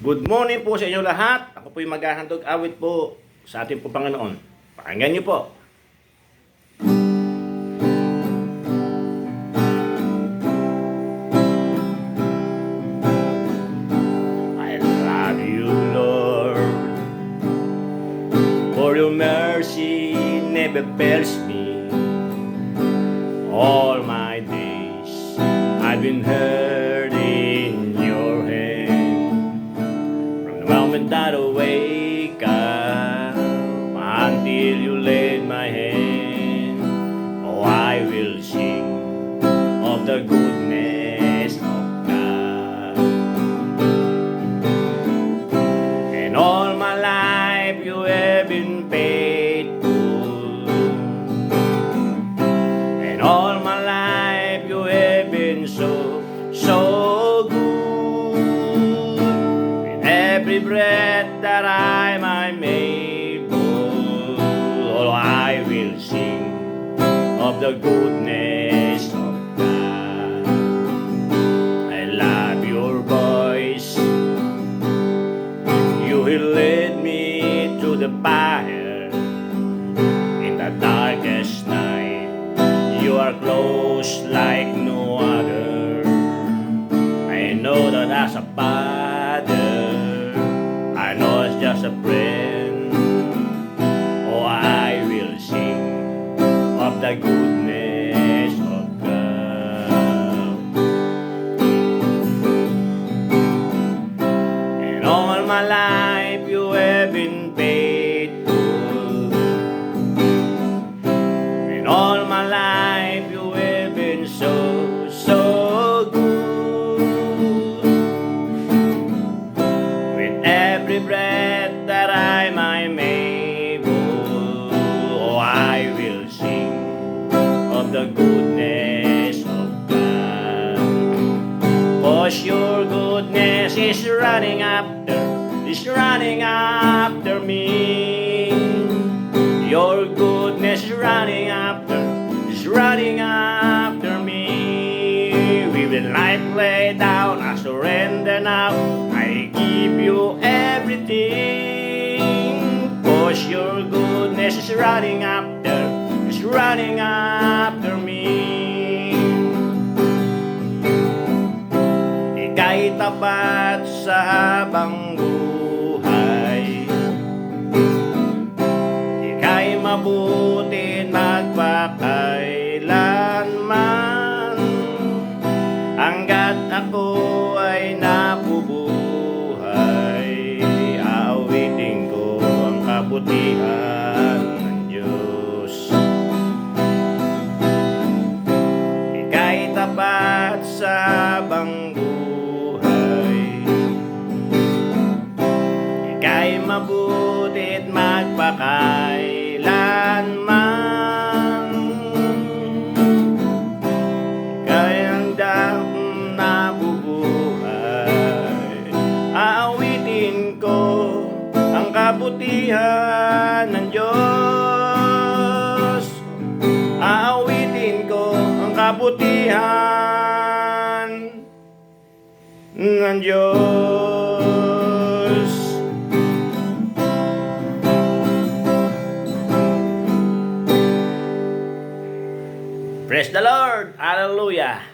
Good morning po sa inyo lahat. Ako po yung maghahandog awit po sa ating po Panginoon. Pakinggan niyo po. I love you, Lord, for your mercy never fails me. All my days I've been hurt in your hand. The moment that I wake up until you laid my hand, oh, I will sing of the goodness of God. And all my life you have been faithful, and all my life you have been so good. Every breath that I am able, oh, I will sing of the goodness of God. I love your voice. You will lead me through the fire in the darkest night. You are close like no other. I know that as a father, I know it's just a friend. Oh, I will sing of the goodness of God. And all my life you have been faithful, and all my life you have been so good. Every breath that I am able, oh, I will sing of the goodness of God. 'Cause your goodness is running after me. Your goodness is running after me. We will life lay down, I surrender now. I give you everything. 'Cause your goodness is running after me. Ika'y tapat sa habang buhay. Ika'y mabuti magpakailanman. Hanggat ako ay nabubuhay, aawitin ko ang kabutihan ng Diyos. Ika'y tapat sa habang buhay. Ika'y mabuti at magpakailanman. Ika'y handang nabubuhay. Aawitin ko ang kabutihan ng Diyos. Aawitin ko ang kabutihan ng Diyos. Praise the Lord! Hallelujah!